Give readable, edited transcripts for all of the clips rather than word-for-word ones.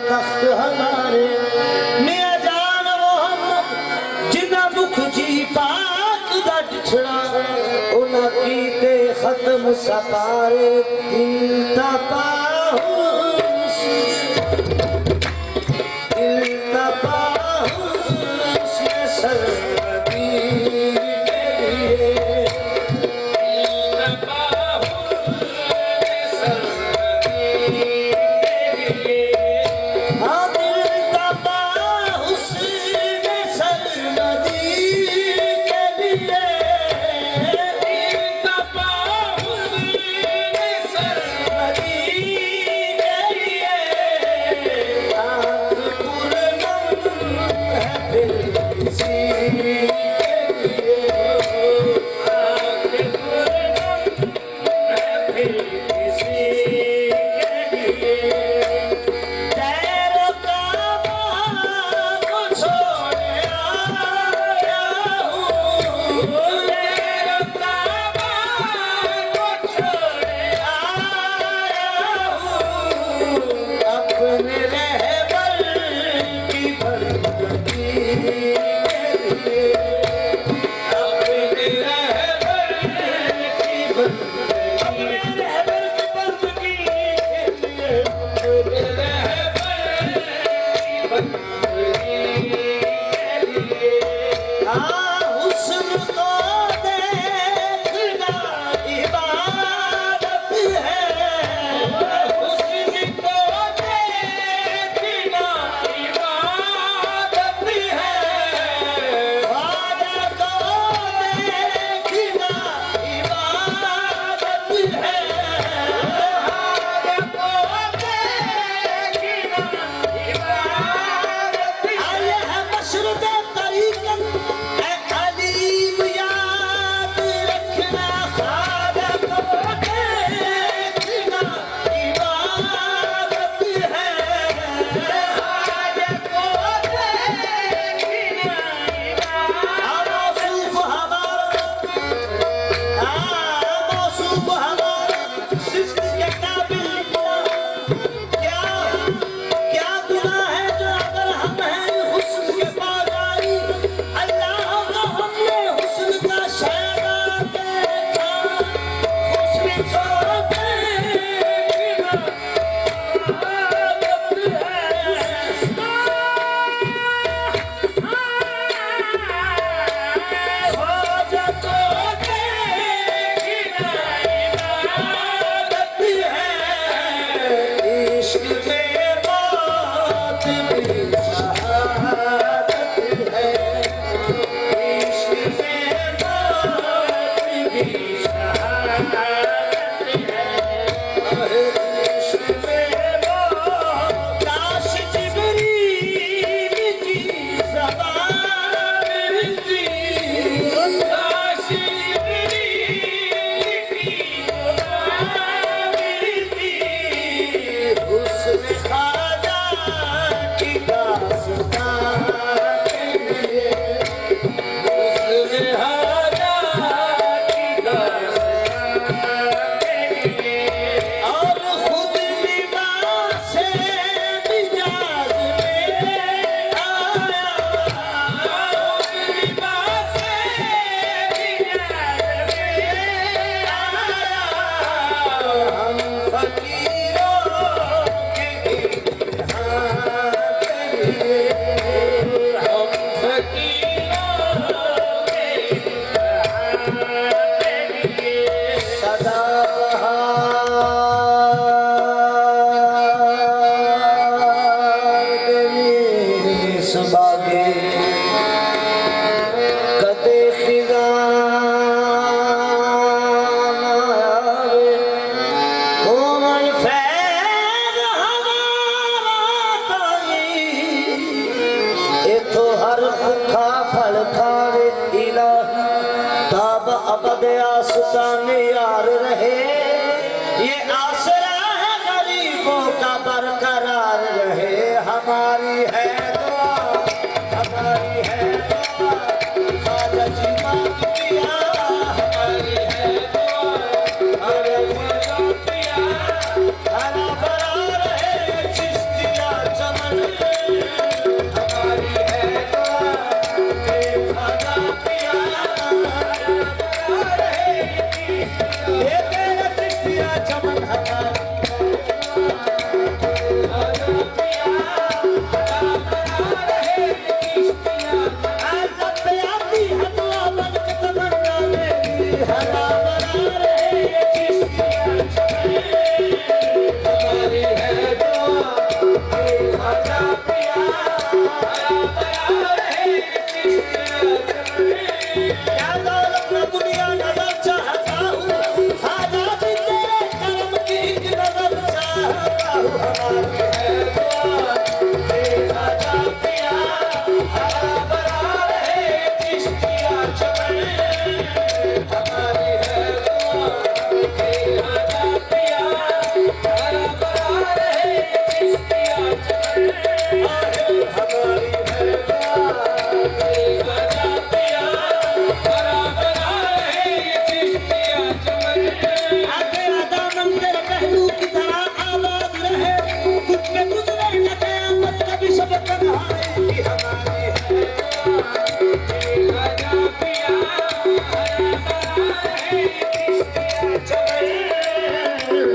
तख्त हमारे मियां जान मोहम्मद जिन्ना मुख जी पाक दा जिछड़ा उन्हां कीते खत्म सपारे दिल तपाहुस सरमदी उसने हमारी है दुआ, हमारी है दुआ, खाजा जी बात पिया, हमारी है दुआ, हरे खाजा पिया, हरा भरा रहे चिश्तिया चमन, हमारी है दुआ, खाजा पिया, हरा भरा रहे ये तेरा चिश्तिया चमन, हमारी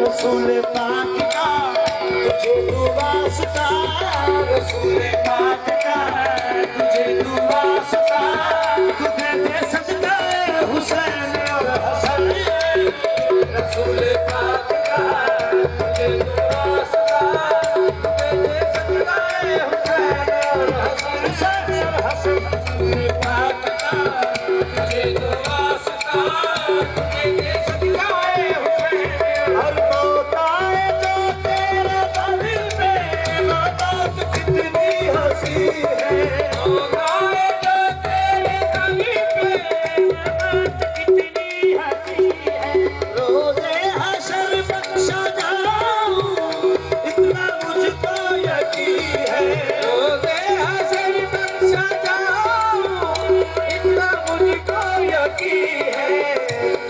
रसूल पाक का तुझे दुआसता, रसूल पाक का तुझे दुआसता, तुझे दे सकता है हुसैन और हसन, रसूल पाक का तुझे दुआसता, तुझे दे सकता है हुसैन और हसन, हुसैन और हसन, रसूल पाक का तुझे दुआसता, तुझे दे सकता है हुसैन और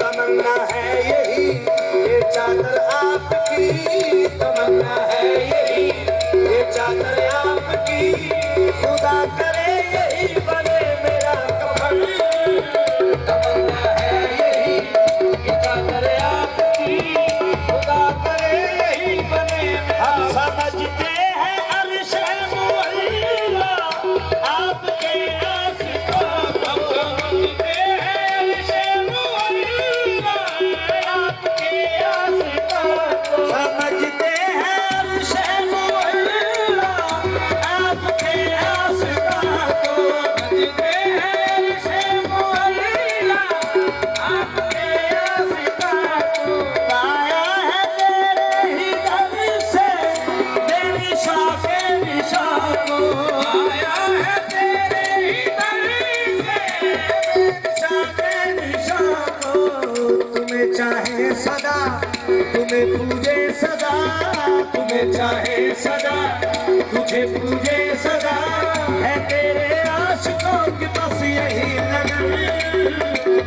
तमन्ना है यही ये चादर आपकी, तमन्ना है यही ये चादर आपकी, खुदा करे यही बने मेरा कफन, तमन्ना है यही ये चादर आपकी, खुदा करे यही बने मेरा, हम समझते हैं अर्श मुअल्ला आपके आशिकों, हम समझते हैं अर्श मुअल्ला आपके आशिकों, समझते हैं अर्श मुअल्ला आपके आशिकों, समझते हैं अर्श मुअल्ला आपके आशिकों, पाया है तेरे ही दर से बेनिशान के निशान को, आया है तेरे ही दर से बेनिशान के निशान को, तुम्हें चाहे सदा तुम्हें पूजे सदा, तुम्हें चाहे सदा तुझे पूजे सदा, है तेरे आशिकों की बस यही लगन,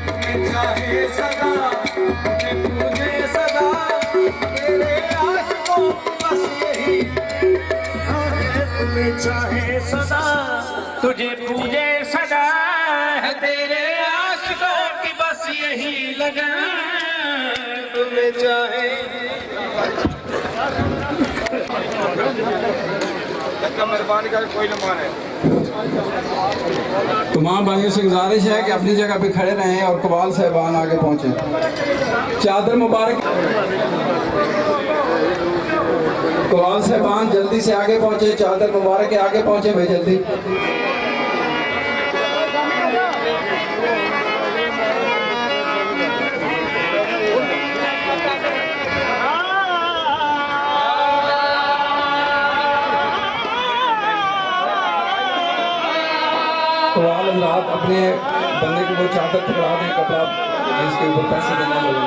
तुम्हें चाहे सदा तुझे पूजे सदा, तेरे आशिकों की बस यही, तुम्हें चाहे सदा तुझे पूजे सदा, है तेरे आशिकों की बस यही लगन, तुम्हें चाहे मेहरबानी कर कोई न माने। तमाम भाइयों से गुजारिश है कि अपनी जगह पे खड़े रहें और कवाल साहिबान आगे पहुंचे। चादर मुबारक, कवाल साहिबान जल्दी से आगे पहुंचे, चादर मुबारक के आगे पहुंचे भाई जल्दी। कवाल हज़रात अपने बंदे को वो चादर पकड़ा दें, कपड़ा जिसके ऊपर पैसे देना होगा।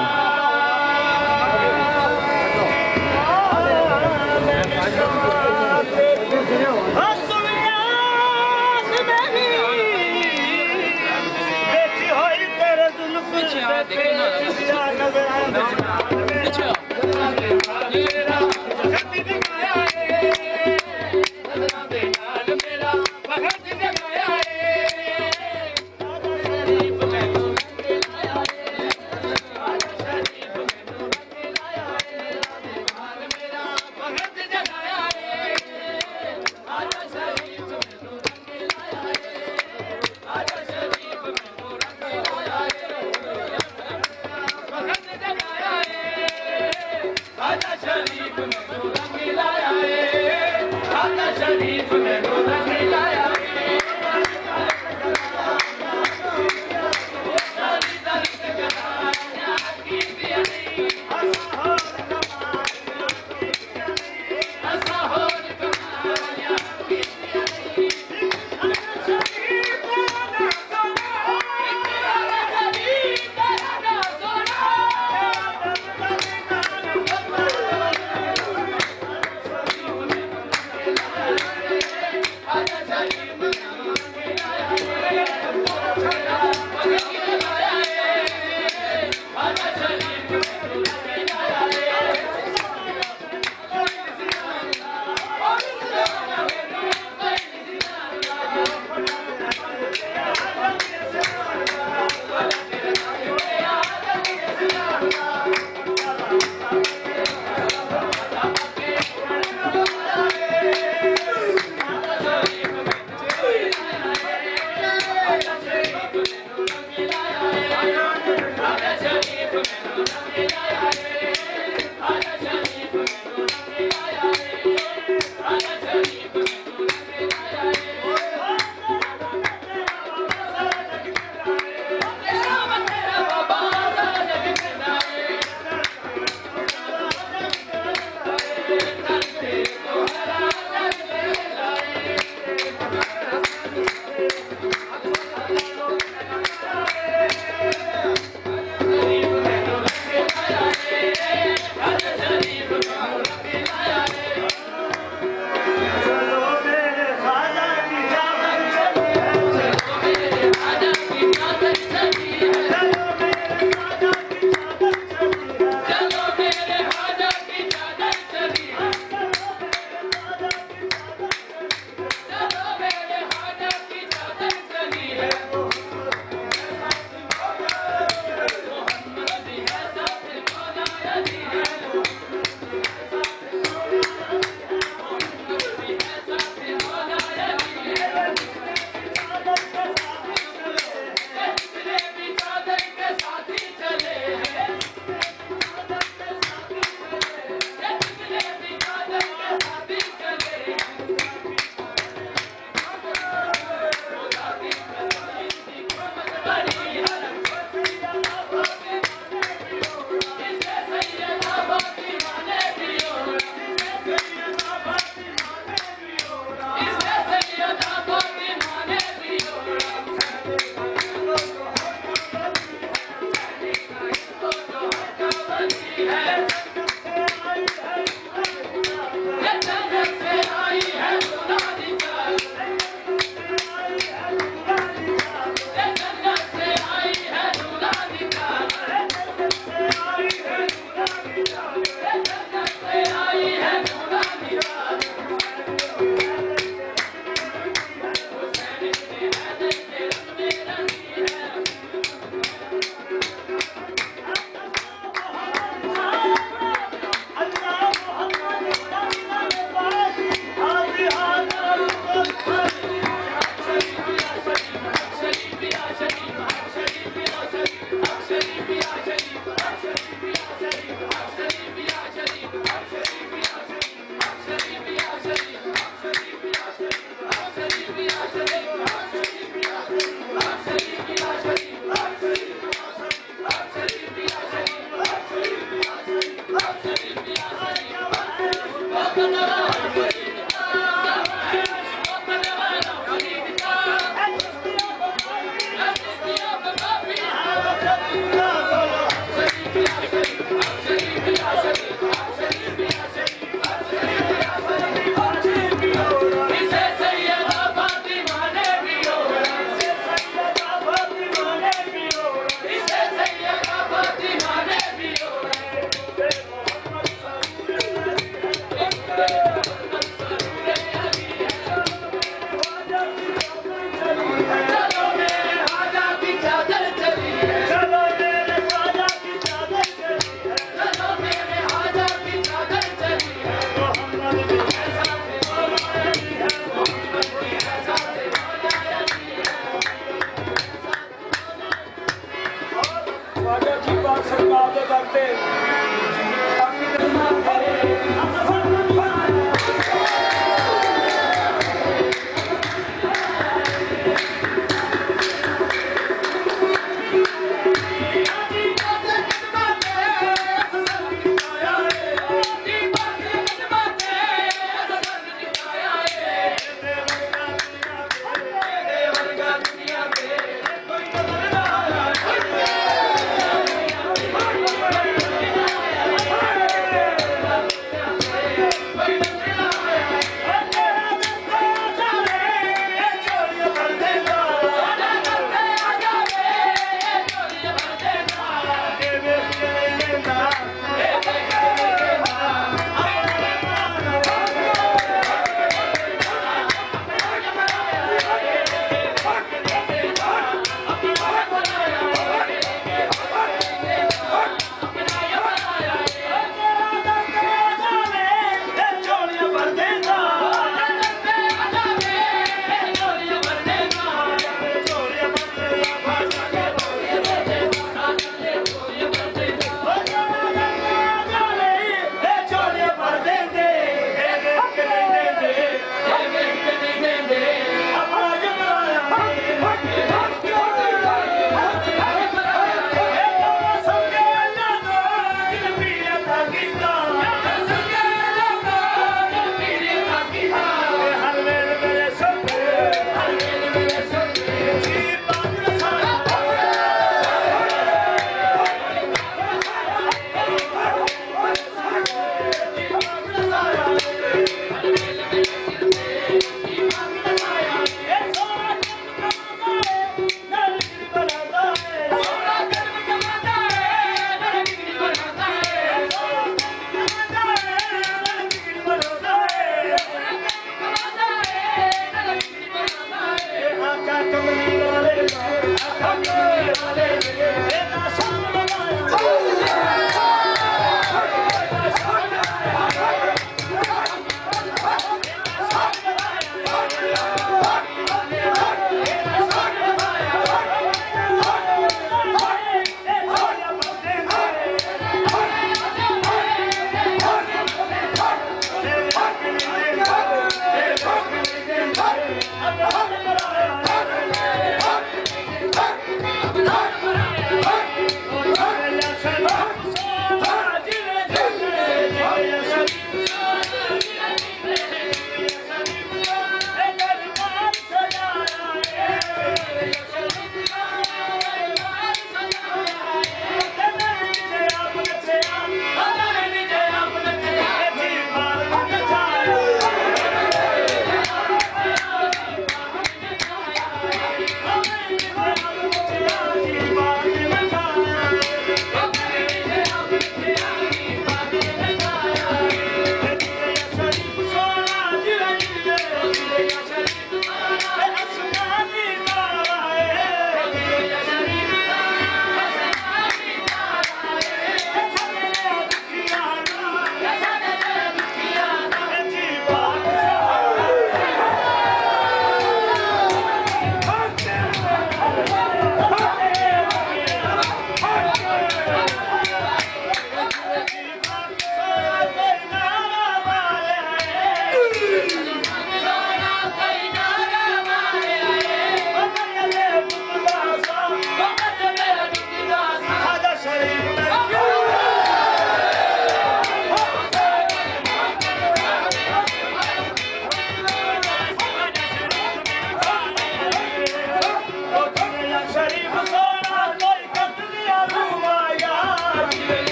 शरीफ में रोजा मिलाया